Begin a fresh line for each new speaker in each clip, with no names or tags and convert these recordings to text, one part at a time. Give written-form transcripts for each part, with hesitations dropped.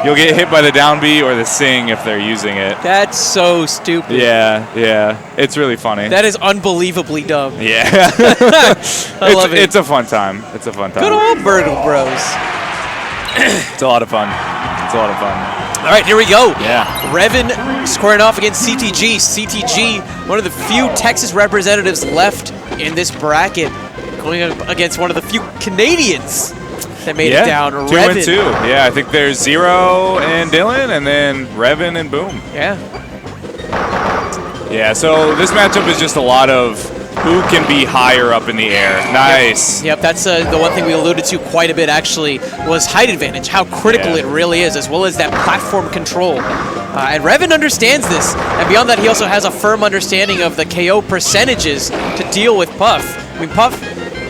you'll get hit by the down B or the sing if they're using it.
That's so stupid.
Yeah. It's really funny.
That is unbelievably dumb.
Yeah.
I love it.
It's a fun time. It's a fun time.
Good old Burgle Bros.
It's a lot of fun.
All right, here we go.
Yeah.
Revan squaring off against CTG. CTG, one of the few Texas representatives left in this bracket, going up against one of the few Canadians that made it down.
2 and 2. Yeah, I think there's Zero and Dylan, and then Revan and Boom.
Yeah.
Yeah, so this matchup is just a lot of who can be higher up in the air. Nice.
Yep, that's the one thing we alluded to quite a bit, actually, was height advantage, how critical it really is, as well as that platform control. And Revan understands this. And beyond that, he also has a firm understanding of the KO percentages to deal with Puff. I mean, Puff,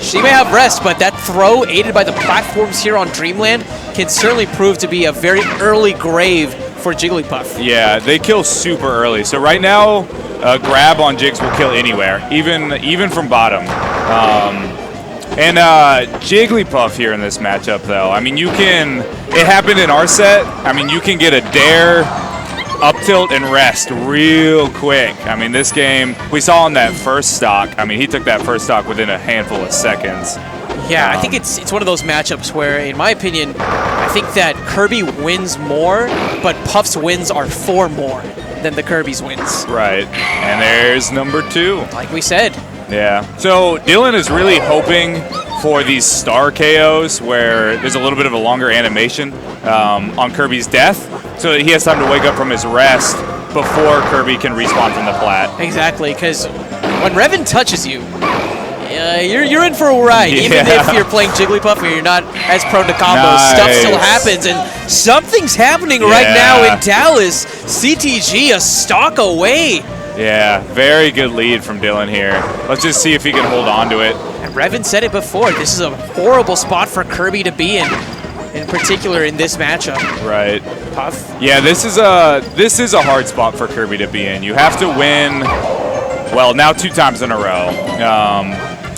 she may have rest, but that throw aided by the platforms here on Dreamland can certainly prove to be a very early grave for Jigglypuff.
Yeah, they kill super early. So right now, a grab on Jigs will kill anywhere, even from bottom. And Jigglypuff here in this matchup, though. I mean, it happened in our set. I mean, you can get a dare, up tilt, and rest real quick. I mean, this game, we saw on that first stock. I mean, he took that first stock within a handful of seconds.
Yeah, I think it's one of those matchups where, in my opinion, I think that Kirby wins more, but Puff's wins are 4 more than the Kirby's wins.
Right, and there's number 2.
Like we said.
Yeah, so Dylan is really hoping for these star KOs where there's a little bit of a longer animation on Kirby's death, so that he has time to wake up from his rest before Kirby can respawn from the plat.
Exactly, because when Revan touches you, you're in for a ride.
Yeah.
Even if you're playing Jigglypuff or you're not as prone to combos, stuff still happens, and something's happening right now in Dallas. CTG a stock away.
Yeah, very good lead from Dylan here. Let's just see if he can hold on to it.
And Revan said it before, this is a horrible spot for Kirby to be in particular in this matchup.
Right.
Puff.
Yeah, this is a hard spot for Kirby to be in. You have to win, well, now 2 times in a row.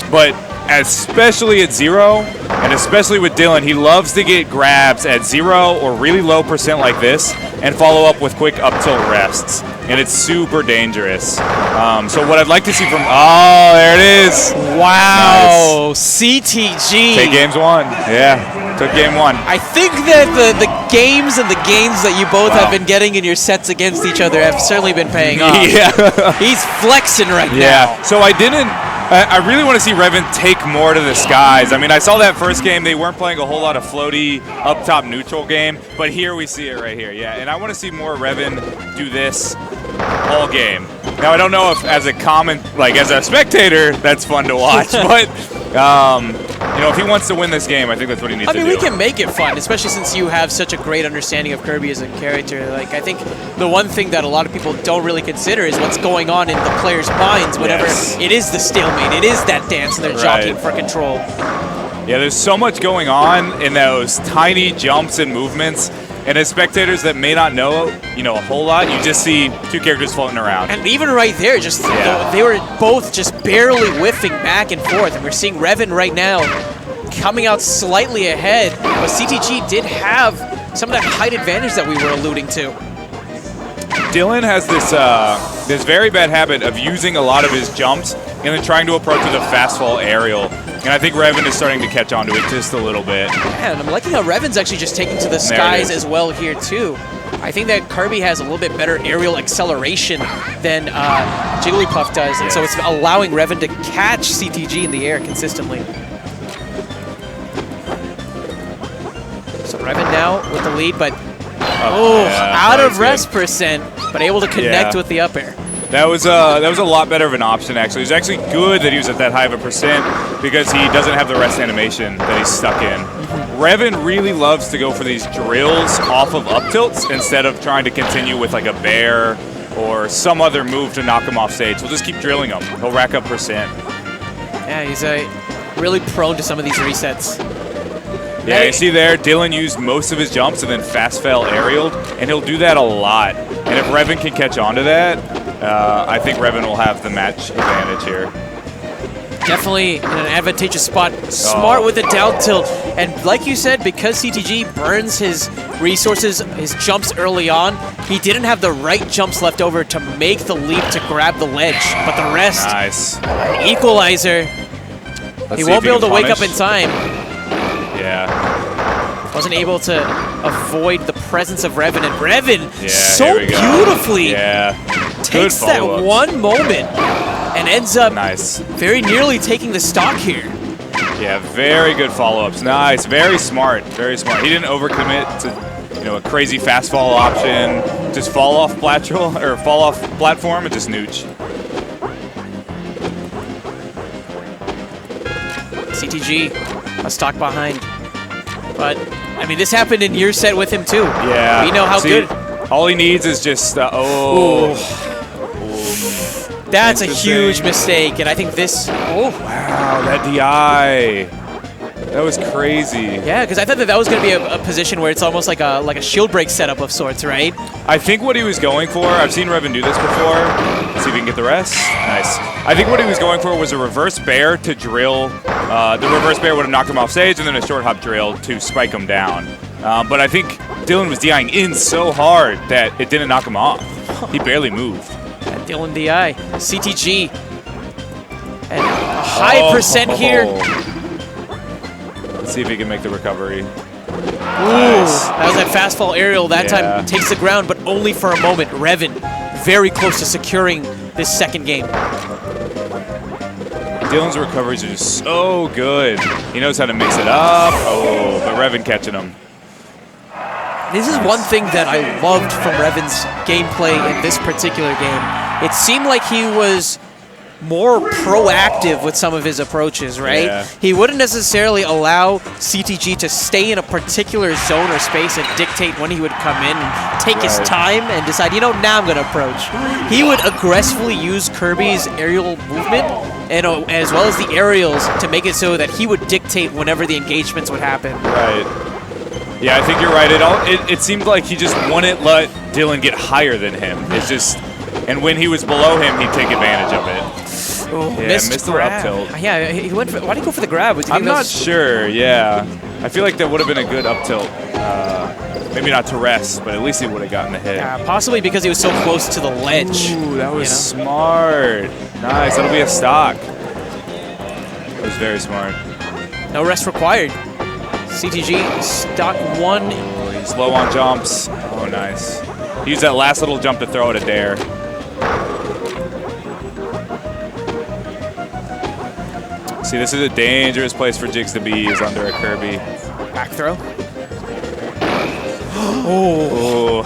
But especially at 0, and especially with Dylan, he loves to get grabs at 0 or really low percent like this and follow up with quick up tilt rests. And it's super dangerous. So what I'd like to see from, oh, there it is.
Wow,
nice.
CTG.
Take games 1, yeah, took game 1.
I think that the games and the gains that you both have been getting in your sets against each other have certainly been paying off.
Yeah.
He's flexing right now.
Yeah, so I really want to see Revan take more to the skies. I mean, I saw that first game. They weren't playing a whole lot of floaty, up-top neutral game, but here we see it right here. Yeah, and I want to see more Revan do this all game. Now, I don't know if as a spectator, that's fun to watch, but, you know, if he wants to win this game, I think that's what he needs to do.
I mean, we can make it fun, especially since you have such a great understanding of Kirby as a character. Like, I think the one thing that a lot of people don't really consider is what's going on in the players' minds whenever it is the stalemate, it is that dance, and they're jockeying for control.
Yeah, there's so much going on in those tiny jumps and movements. And as spectators that may not know, a whole lot, you just see 2 characters floating around.
And even right there, just they were both just barely whiffing back and forth. And we're seeing Revan right now coming out slightly ahead. But CTG did have some of that height advantage that we were alluding to.
Dylan has this very bad habit of using a lot of his jumps and then trying to approach with a fast fall aerial. And I think Revan is starting to catch on to it just a little bit.
Yeah, and I'm liking how Revan's actually just taking to the skies as well here, too. I think that Kirby has a little bit better aerial acceleration than Jigglypuff does, and so it's allowing Revan to catch CTG in the air consistently. So Revan now with the lead, but out of rest percent, but able to connect with the up air.
That was a lot better of an option, actually. It was actually good that he was at that high of a percent because he doesn't have the rest animation that he's stuck in. Revan really loves to go for these drills off of up tilts instead of trying to continue with like a bear or some other move to knock him off stage. We'll just keep drilling him. He'll rack up percent.
Yeah, he's really prone to some of these resets.
Yeah, you see there, Dylan used most of his jumps and then fast fell aerialed, and he'll do that a lot. And if Revan can catch on to that, I think Revan will have the match advantage here.
Definitely in an advantageous spot. Smart with the down tilt. And like you said, because CTG burns his resources, his jumps early on. He didn't have the right jumps left over to make the leap to grab the ledge, but the rest,
nice.
Equalizer. He won't be able to wake up in time.
Yeah.
Wasn't able to avoid the presence of Revan, and Revan so
here we go.
beautifully takes that
follow-ups.
one moment and ends up
Nice.
very nearly taking the stock here.
Yeah, very good follow-ups. Nice, very smart, very smart. He didn't overcommit to, a crazy fast fall option. Just fall off platform and just nooch.
CTG, a stock behind. But, I mean, this happened in your set with him too.
Yeah.
We know how good.
All he needs is just,
That's a huge mistake, and I think this. Oh,
wow, that DI. That was crazy.
Yeah, because I thought that was going to be a position where it's almost like a shield break setup of sorts, right?
I think what he was going for, I've seen Revan do this before. Let's see if he can get the rest. Nice. I think what he was going for was a reverse bear to drill. The reverse bear would have knocked him off stage, and then a short hop drill to spike him down. But I think Dylan was DIing in so hard that it didn't knock him off. He barely moved.
Dylan DI, CTG, and a high percent here.
Let's see if he can make the recovery.
Nice. That was that fast fall aerial. That time takes the ground, but only for a moment. Revan very close to securing this second game.
Dylan's recoveries are just so good. He knows how to mix it up. Oh, but Revan catching him.
This is one thing that I loved from Revan's gameplay in this particular game. It seemed like he was more proactive with some of his approaches, right?
Yeah.
He wouldn't necessarily allow CTG to stay in a particular zone or space and dictate when he would come in and take his time and decide, now I'm going to approach. He would aggressively use Kirby's aerial movement and as well as the aerials to make it so that he would dictate whenever the engagements would happen.
Right. Yeah, I think you're right. It seemed like he just wouldn't let Dylan get higher than him. It's just, and when he was below him, he'd take advantage of it.
Oh,
yeah, missed the up tilt.
Yeah, he went for, why did he go for the grab?
I'm not sure, yeah. I feel like that would have been a good up tilt. Maybe not to rest, but at least he would have gotten the hit.
Yeah, possibly because he was so close to the ledge.
Ooh, that was smart. Nice, that'll be a stock. That was very smart.
No rest required. CTG, stock one.
Oh, he's low on jumps. Oh, nice. He used that last little jump to throw it a dare. See, this is a dangerous place for Jigs to be, is under a Kirby.
Back throw.
Oh.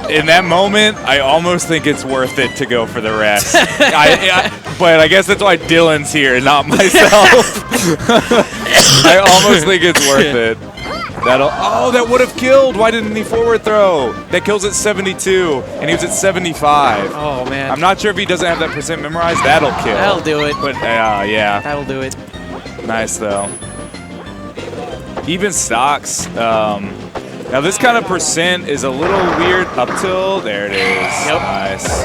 In that moment, I almost think it's worth it to go for the rest. But I guess that's why Dylan's here, not myself. I almost think it's worth it. That would have killed. Why didn't he forward throw? That kills at 72, and he was at 75.
Oh, man.
I'm not sure if he doesn't have that percent memorized. That'll kill.
That'll do it.
But, yeah.
That'll do it.
Nice, though. Even stocks. Now, this kind of percent is a little weird up tilt. There it is.
Yep.
Nice.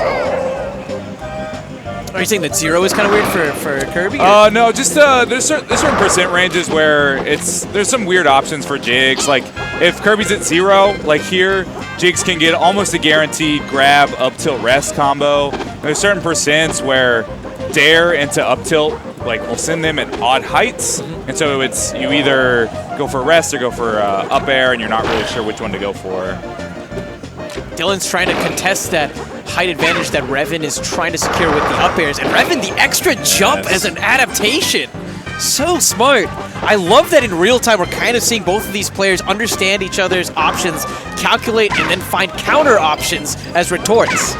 Are you saying that 0 is kind of weird for Kirby?
No, just there's certain percent ranges where there's some weird options for Jigs. Like if Kirby's at 0, like here, Jigs can get almost a guaranteed grab up tilt rest combo. There's certain percents where dare into up tilt will send them at odd heights, and so it's you either go for rest or go for up air, and you're not really sure which one to go for.
Dylan's trying to contest that height advantage that Revan is trying to secure with the up airs. And Revan, the extra jump as an adaptation. So smart. I love that in real time we're kind of seeing both of these players understand each other's options, calculate, and then find counter options as retorts.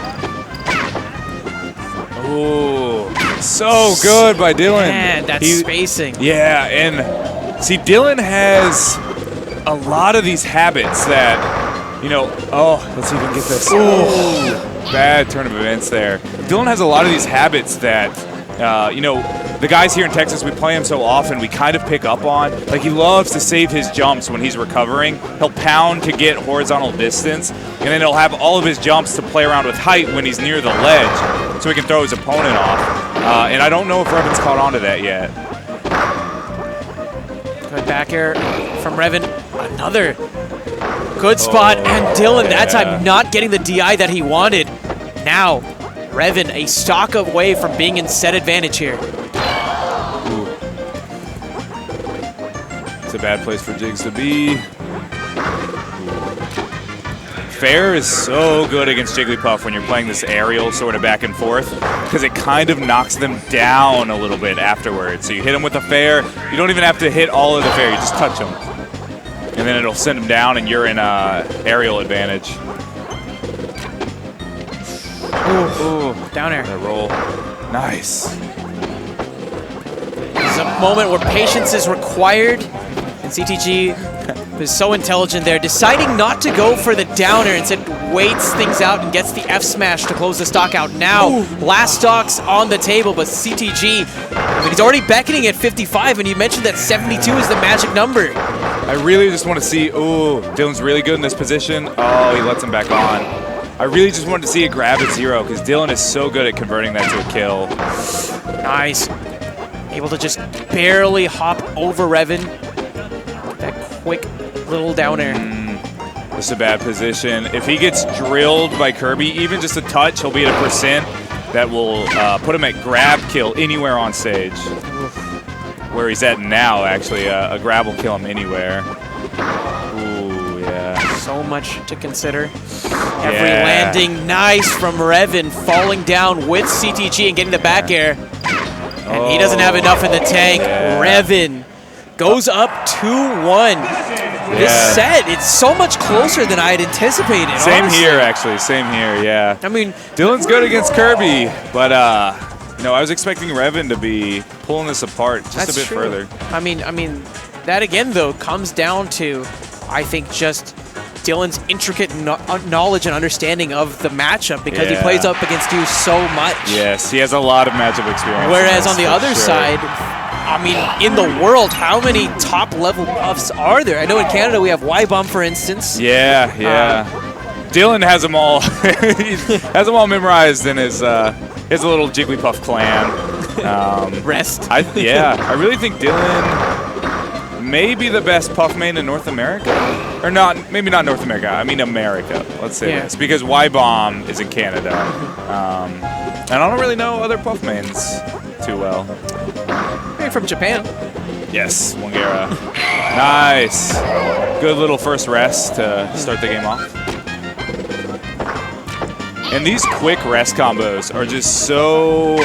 Ooh, so good by Dylan.
Man, that's spacing.
Yeah, and see, Dylan has a lot of these habits that, let's see if we can get this. Ooh. Bad turn of events there. Dylan has a lot of these habits that, the guys here in Texas, we play him so often, we kind of pick up on. Like, he loves to save his jumps when he's recovering. He'll pound to get horizontal distance, and then he'll have all of his jumps to play around with height when he's near the ledge, so he can throw his opponent off. And I don't know if Revan's caught on to that yet.
Good back air from Revan. Another Good spot, and Dylan that
yeah.
time not getting the DI that he wanted. Now, Revan a stock away from being in set advantage here.
Ooh. It's a bad place for Jigs to be. Fair is so good against Jigglypuff when you're playing this aerial sort of back and forth, because it kind of knocks them down a little bit afterwards. So you hit them with a fair, you don't even have to hit all of the fair, you just touch them. And then it'll send them down and you're in aerial advantage.
Ooh, down air.
That roll. Nice.
There's a moment where patience is required, and CTG is so intelligent there, deciding not to go for the downer, instead waits things out and gets the F smash to close the stock out. Now, last stock's on the table, but CTG, I mean, he's already beckoning at 55, and you mentioned that 72 is the magic number.
I really just want to see, ooh, Dylan's really good in this position. Oh, he lets him back on. I really just wanted to see a grab at 0, because Dylan is so good at converting that to a kill.
Nice. Able to just barely hop over Revan. That quick little down air.
This is a bad position. If he gets drilled by Kirby, even just a touch, he'll be at a percent that will put him at grab kill anywhere on stage. Where he's at now, actually, a grab will kill him anywhere. Ooh, yeah.
So much to consider. Every landing nice from Revan, falling down with CTG and getting the back air. And he doesn't have enough in the tank. Revan goes up 2-1. This set, it's so much closer than I had anticipated.
Same
honestly.
here, actually. Same here, yeah.
I mean,
Dylan's good against Kirby, but you know, I was expecting Revan to be pulling this apart just a bit further.
I mean, that again though comes down to, I think, just Dylan's intricate knowledge and understanding of the matchup, because he plays up against you so much.
Yes, he has a lot of matchup experience.
Whereas on the other side, I mean, in the world, how many top-level buffs are there? I know in Canada we have Y-Bomb, for instance.
Yeah. Dylan has them all. He has them all memorized in his little Jigglypuff clan.
Rest.
I really think Dylan may be the best Puff main in North America. Or not, maybe not North America, I mean America, let's say this. Because Y-Bomb is in Canada. And I don't really know other Puff mains too well.
Maybe from Japan.
Yes, Wongera. Nice. Good little first rest to start the game off. And these quick rest combos are just so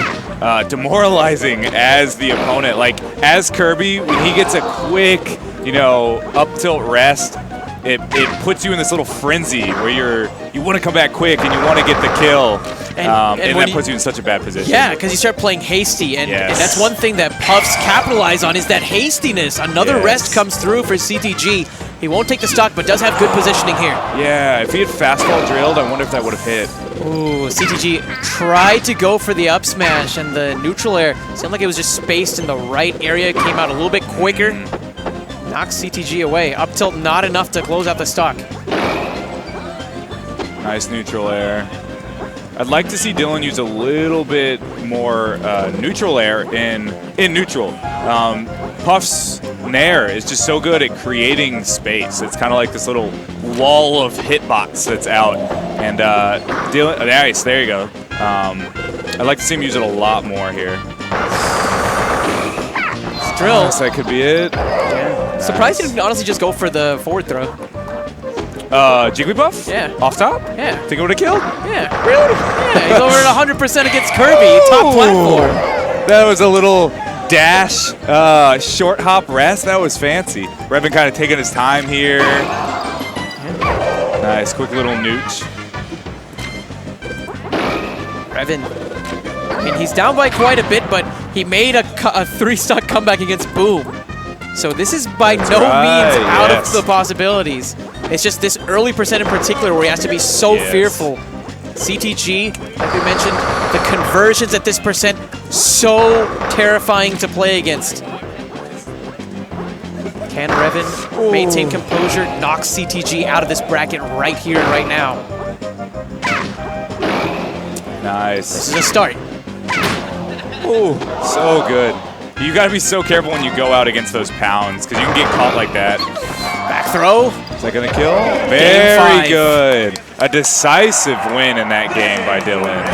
demoralizing as the opponent. Like, as Kirby, when he gets a quick, you know, up tilt rest, it puts you in this little frenzy where you want to come back quick and you want to get the kill. And that puts you in such a bad position.
Yeah, because you start playing hasty, and that's one thing that Puffs capitalize on, is that hastiness. Another rest comes through for CTG. He won't take the stock, but does have good positioning here.
Yeah, if he had fastball drilled, I wonder if that would have hit.
Ooh, CTG tried to go for the up smash, and the neutral air seemed like it was just spaced in the right area. Came out a little bit quicker. Knocks CTG away. Up tilt not enough to close out the stock.
Nice neutral air. I'd like to see Dylan use a little bit more neutral air in neutral. Puff's Nair is just so good at creating space. It's kind of like this little wall of hitbox that's out. And Dylan, nice, there you go. I'd like to see him use it a lot more here.
Drill.
Yes, that could be it.
Nice. Surprised he didn't honestly just go for the forward throw.
Jigglypuff?
Yeah.
Off top?
Yeah.
Think it would have killed?
Yeah. Really? Yeah, he's over at 100% against Kirby, top platform.
That was a little dash, short hop rest. That was fancy. Revan kind of taking his time here. Nice, quick little nooch.
Revan, I mean, he's down by quite a bit, but he made a 3-stock comeback against Boom. So this is by no means out of the possibilities. It's just this early percent in particular where he has to be so fearful. CTG, like we mentioned, the conversions at this percent, so terrifying to play against. Can Revan maintain composure, knock CTG out of this bracket right here and right now?
Nice.
This is a start.
Ooh, so good. You gotta be so careful when you go out against those pounds, because you can get caught like that.
Back throw.
Is that going to kill? Very good. A decisive win in that game by Dylan.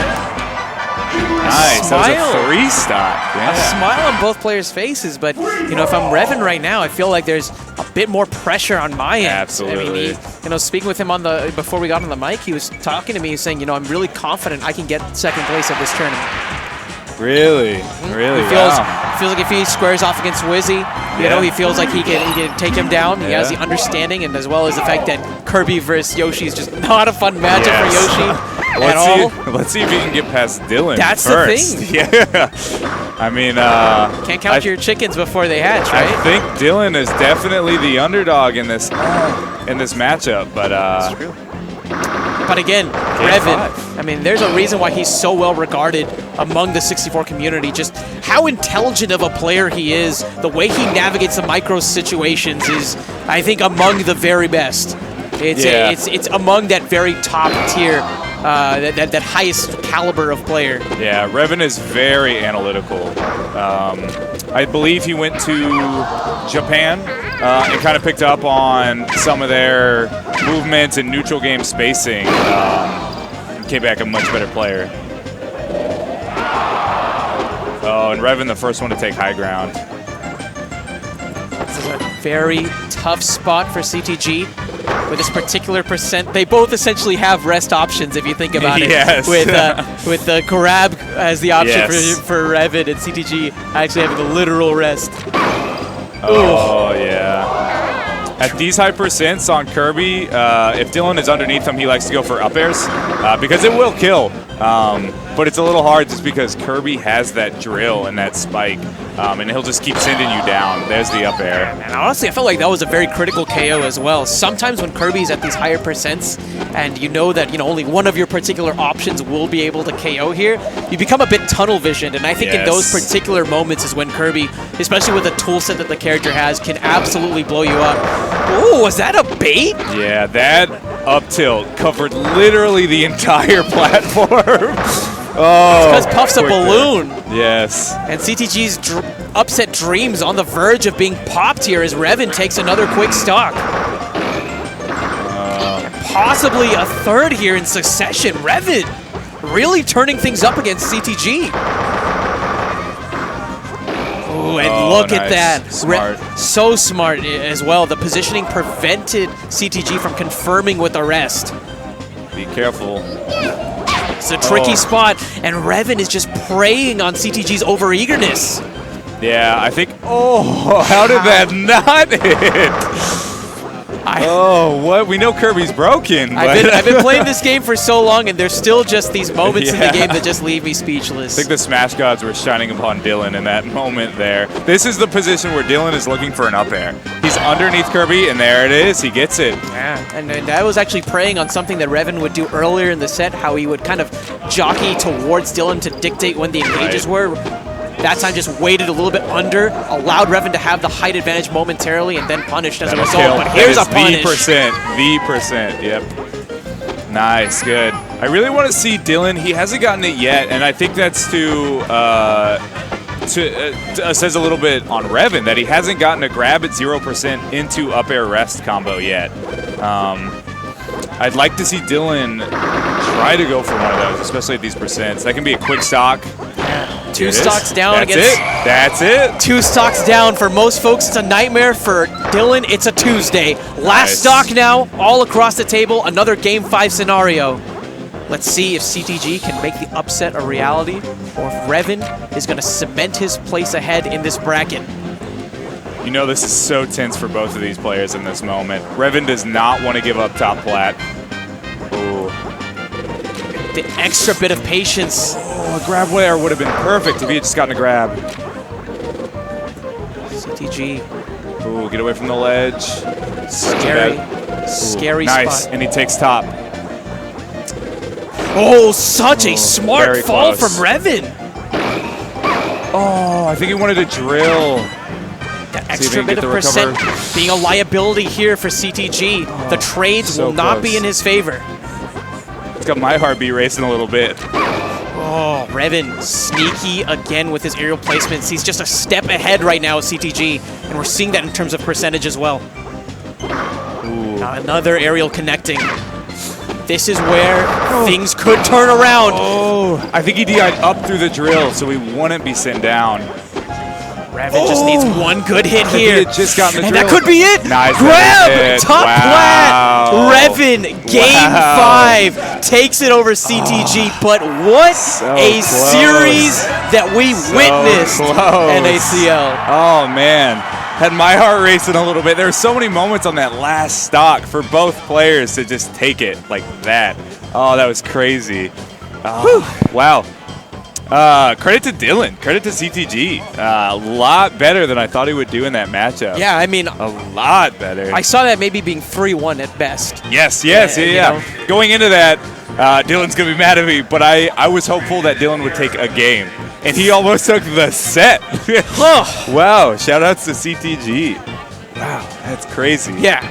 Nice. That was a 3-stock. Yeah.
A smile on both players' faces, but you know, if I'm Revan right now, I feel like there's a bit more pressure on my end.
Absolutely.
I mean, you know, speaking with him on the before we got on the mic, he was talking to me saying, you know, I'm really confident I can get second place at this tournament.
Really? Really?
He feels like if he squares off against Wizzy, you know, he feels like he can take him down. He has the understanding, and as well as the fact that Kirby versus Yoshi is just not a fun matchup for Yoshi.
Let's see if he can get past Dylan.
That's
first.
the thing.
Yeah. I mean,
can't count your chickens before they hatch, right?
I think Dylan is definitely the underdog in this matchup, but
That's true. But again, Revan, I mean, there's a reason why he's so well regarded among the 64 community. Just how intelligent of a player he is, the way he navigates the micro situations is, I think, among the very best. It's among that very top tier, that highest caliber of player.
Yeah, Revan is very analytical. I believe he went to Japan and kind of picked up on some of their movements and neutral game spacing. And came back a much better player. Oh, and Revan the first one to take high ground.
This is a very tough spot for CTG. With this particular percent, they both essentially have rest options if you think about it.
Yes.
With the grab as the option for Revan and CTG actually having the literal rest.
Oh, yeah. At these high percents on Kirby, if Dylan is underneath him, he likes to go for up airs because it will kill. But it's a little hard just because Kirby has that drill and that spike, and he'll just keep sending you down. There's the up air.
And honestly, I felt like that was a very critical KO as well. Sometimes when Kirby's at these higher percents, and you know that only one of your particular options will be able to KO here, you become a bit tunnel visioned. And I think in those particular moments is when Kirby, especially with the tool set that the character has, can absolutely blow you up. Oh, was that a bait?
Yeah, that up tilt covered literally the entire platform. Oh,
it's because Puff's a balloon.
Yes.
And CTG's upset dreams on the verge of being popped here as Revan takes another quick stock. And possibly a third here in succession. Revan really turning things up against CTG. Ooh, and look at that.
Smart.
So smart as well. The positioning prevented CTG from confirming with the rest.
Be careful.
It's a tricky spot, and Revan is just preying on CTG's overeagerness.
Yeah, I think. Oh, how did that not hit? What? We know Kirby's broken.
I've been playing this game for so long, and there's still just these moments in the game that just leave me speechless.
I think the Smash Gods were shining upon Dylan in that moment there. This is the position where Dylan is looking for an up air. He's underneath Kirby, and there it is. He gets it.
Yeah, and I was actually preying on something that Revan would do earlier in the set, how he would kind of jockey towards Dylan to dictate when the engages were. That time just waited a little bit under, allowed Revan to have the height advantage momentarily, and then punished as a result. But here's a punish.
The percent, yep. Nice, good. I really want to see Dylan. He hasn't gotten it yet, and I think that's says a little bit on Revan that he hasn't gotten a grab at 0% into up air rest combo yet. I'd like to see Dylan try to go for one of those, especially at these percents. That can be a quick stock.
Two stocks down
That's it.
Two stocks down. For most folks, it's a nightmare. For Dylan, it's a Tuesday. Last stock now, all across the table. Another Game 5 scenario. Let's see if CTG can make the upset a reality, or if Revan is going to cement his place ahead in this bracket.
You know this is so tense for both of these players in this moment. Revan does not want to give up top plat. Ooh.
The extra bit of patience.
Oh, a grab layer would have been perfect if he had just gotten a grab.
CTG.
Ooh, get away from the ledge.
Scary
nice,
spot.
And he takes top.
Oh, such a smart fall from Revan.
Oh, I think he wanted to drill.
That extra bit of percent being a liability here for CTG. The trades will not be in his favor.
It's got my heartbeat racing a little bit.
Oh, Revan sneaky again with his aerial placements. He's just a step ahead right now of CTG, and we're seeing that in terms of percentage as well. Another aerial connecting. This is where things could turn around.
Oh, I think he DI'd up through the drill, so he wouldn't be sent down.
Revan just needs one good hit here.
He had just gotten the
and
drill.
that could be it.
Nice
Grab,
hit.
top
Wow.
plat. Revan, game 5, takes it over CTG. But what
So
a
close.
series that we witnessed
close.
in ACL.
Oh, man. Had my heart racing a little bit. There were so many moments on that last stock for both players to just take it like that. Oh, that was crazy. Wow. Credit to Dylan. Credit to CTG. A lot better than I thought he would do in that matchup.
Yeah, I mean,
A lot better.
I saw that maybe being 3-1 at best.
Yes.
Yeah,
Going into that, Dylan's going to be mad at me, but I was hopeful that Dylan would take a game. And he almost took the set. Wow. Shout outs to CTG. Wow, that's crazy.
Yeah.